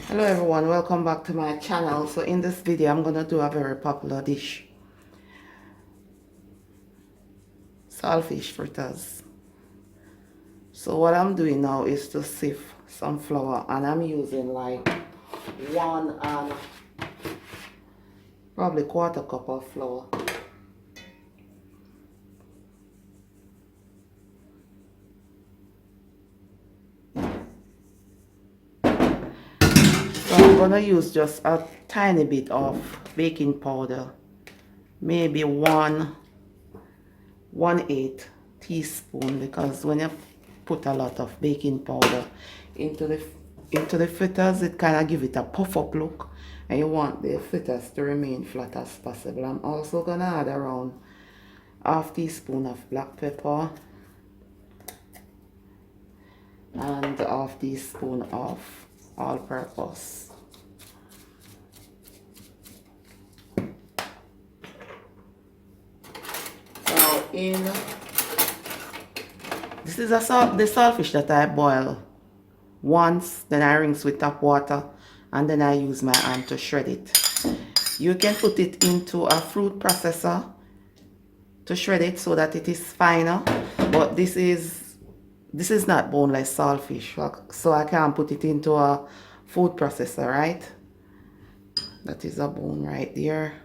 Hello everyone, welcome back to my channel. So in this video I'm gonna do a very popular dish, saltfish fritters. So what I'm doing now is to sieve some flour, and I'm using like one and probably quarter cup of flour. So I'm gonna use just a tiny bit of baking powder, maybe 1/8 teaspoon, because when you put a lot of baking powder into the fritters, it kind of give it a puff up look, and you want the fritters to remain flat as possible. I'm also gonna add around half teaspoon of black pepper and half teaspoon of all-purpose. Now this is the saltfish that I boil once, then I rinse with tap water, and then I use my hand to shred it. You can put it into a fruit processor to shred it so that it is finer, but this is not boneless saltfish, so I can't put it into a food processor, right? That is a bone right there.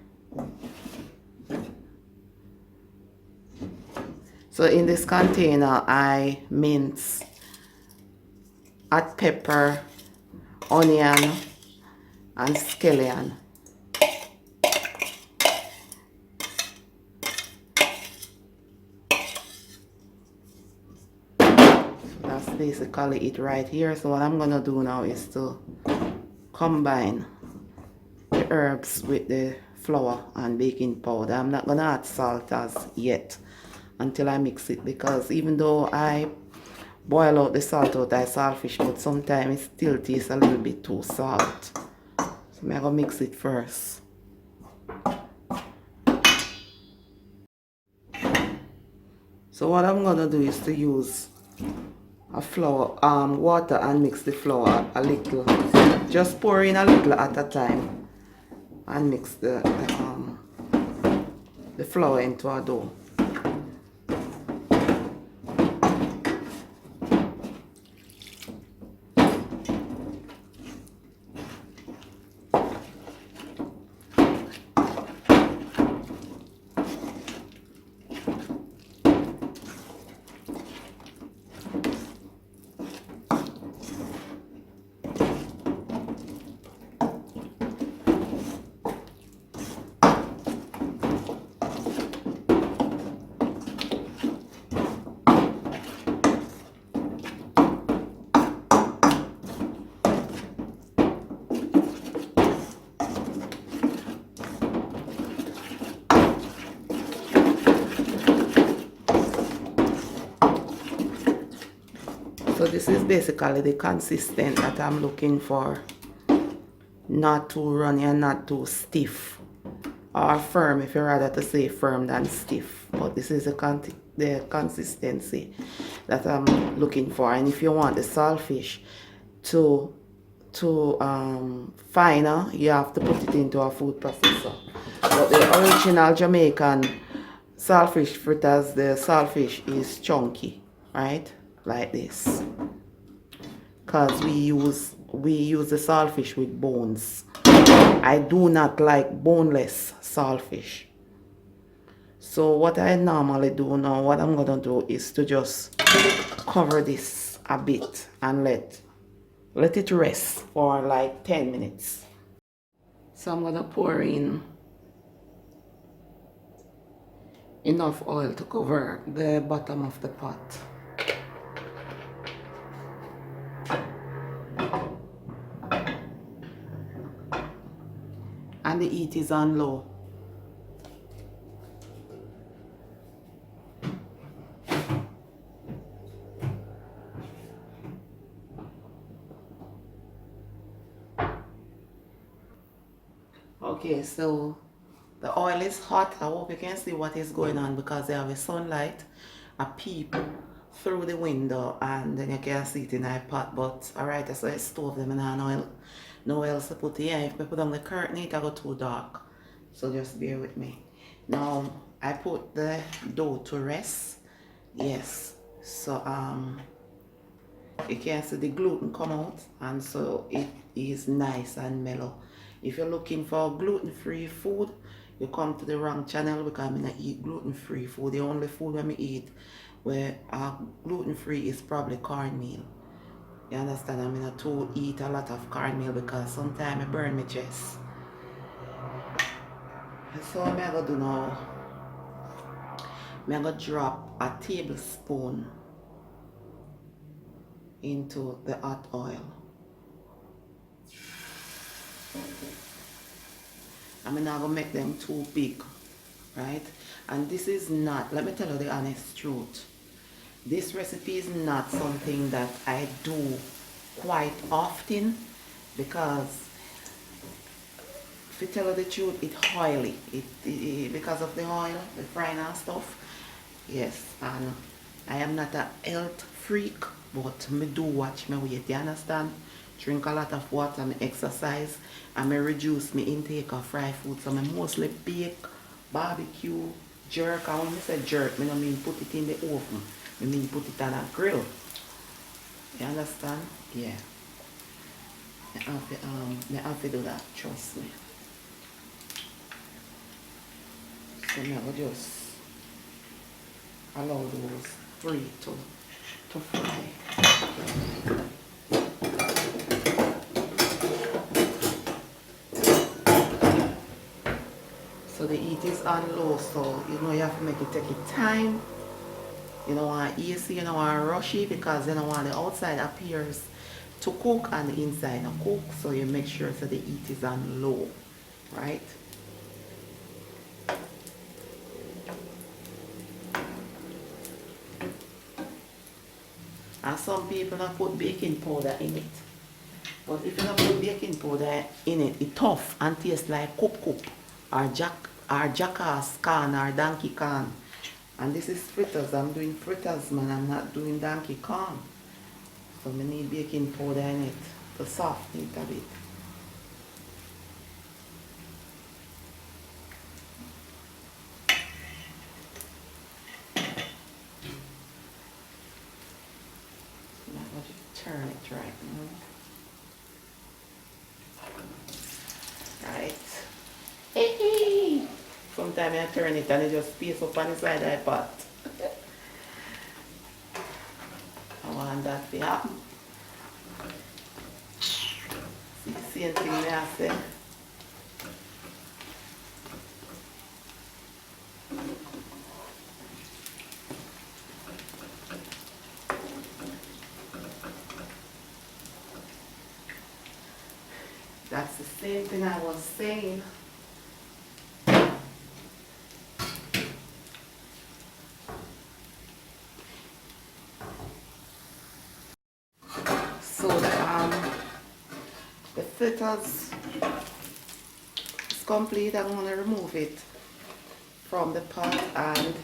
So in this container I mince hot pepper, onion, and scallion. So that's basically it right here. So what I'm gonna do now is to combine the herbs with the flour and baking powder. I'm not gonna add salt as yet until I mix it, because even though I boil out the salt out of saltfish, but sometimes it still tastes a little bit too salt. So I'm gonna mix it first. So what I'm gonna do is to use a flour, water, and mix the flour a little. Just pour in a little at a time and mix the flour into a dough. So this is basically the consistency that I'm looking for. Not too runny and not too stiff. Or firm, if you rather to say firm than stiff. But this is the consistency that I'm looking for. And if you want the saltfish to finer, you have to put it into a food processor. But the original Jamaican saltfish fritters, the saltfish is chunky, right? Like this, because we use the saltfish with bones. I do not like boneless saltfish. So what I normally do now, what I'm gonna do is to just cover this a bit and let it rest for like 10 minutes. So I'm gonna pour in enough oil to cover the bottom of the pot. And the heat is on low. Okay, so the oil is hot. I hope you can see what is going on, because they have a sunlight, a peep through the window and then you can see it in a pot. But alright, so I stove them and I know no else to put here. If I put on the curtain it will go too dark. So just bear with me. Now I put the dough to rest. Yes. So you can see the gluten come out and so it is nice and mellow. If you're looking for gluten-free food, you come to the wrong channel because I don't eat gluten-free food. The only food I eat where gluten-free is probably cornmeal. You understand? I mean, I to eat a lot of cornmeal because sometimes I burn my chest. So I'm going to do now, I'm going to drop a tablespoon into the hot oil. I'm not going to make them too big, right? And this is not, let me tell you the honest truth. This recipe is not something that I do quite often because, to tell you the truth, it's oily. Because of the oil, the frying and stuff. Yes, and I am not a health freak, but me do watch my weight, you understand? Drink a lot of water, me exercise, and me reduce my intake of fried food. So I mostly bake, barbecue, jerk. And when I say jerk, I don't mean put it in the oven. I mean put it on a grill. You understand? Yeah. I have to do that, trust me. So now I just allow those three to fry. So the heat is on low, so you know you have to make it take your time. You don't want easy, you don't want rushy because you don't want the outside appears to cook and the inside not cook. So you make sure that the heat is on low, right? And some people don't put baking powder in it. But if you don't put baking powder in it, it's tough and tastes like coop or jackass can or donkey can. And this is fritters. I'm doing fritters, man. I'm not doing donkey can. So I need baking powder in it to soften it a bit. Now I'll just turn it right now. Right. Hey. Sometimes I turn it and it just space up on the side of the pot. I want that to happen. See the same thing I say. That's the same thing I was saying. So the fritters is complete. I'm going to remove it from the pot and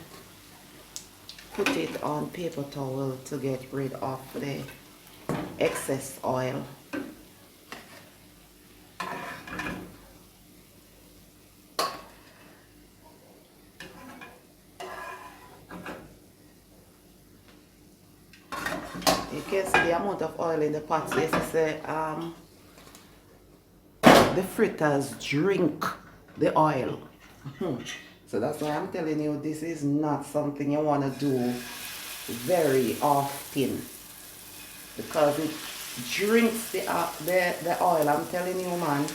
put it on paper towel to get rid of the excess oil. You can see the amount of oil in the pot. So yes, say, the fritters drink the oil. So that's why I'm telling you this is not something you want to do very often because it drinks the oil. I'm telling you, man.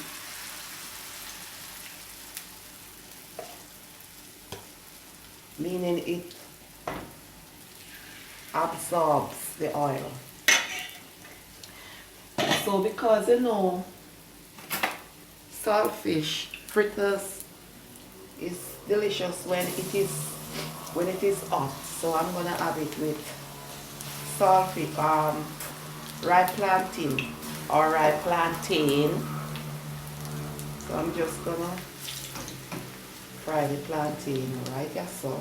Meaning it absorbs the oil. So because you know saltfish fritters is delicious when it is hot. So I'm gonna have it with saltfish, rye plantain or rye plantain. So I'm just gonna fry the plantain right here. So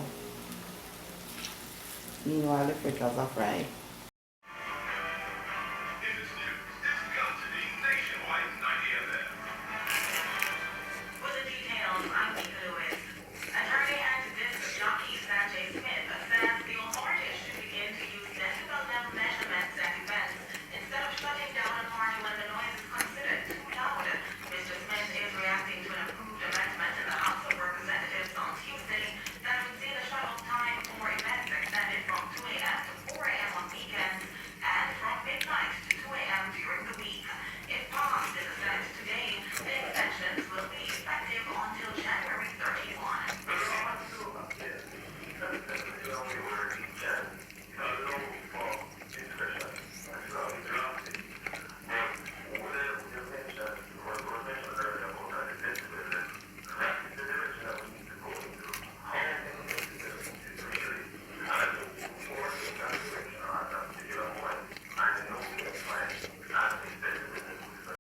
Meanwhile, the fritters are fried.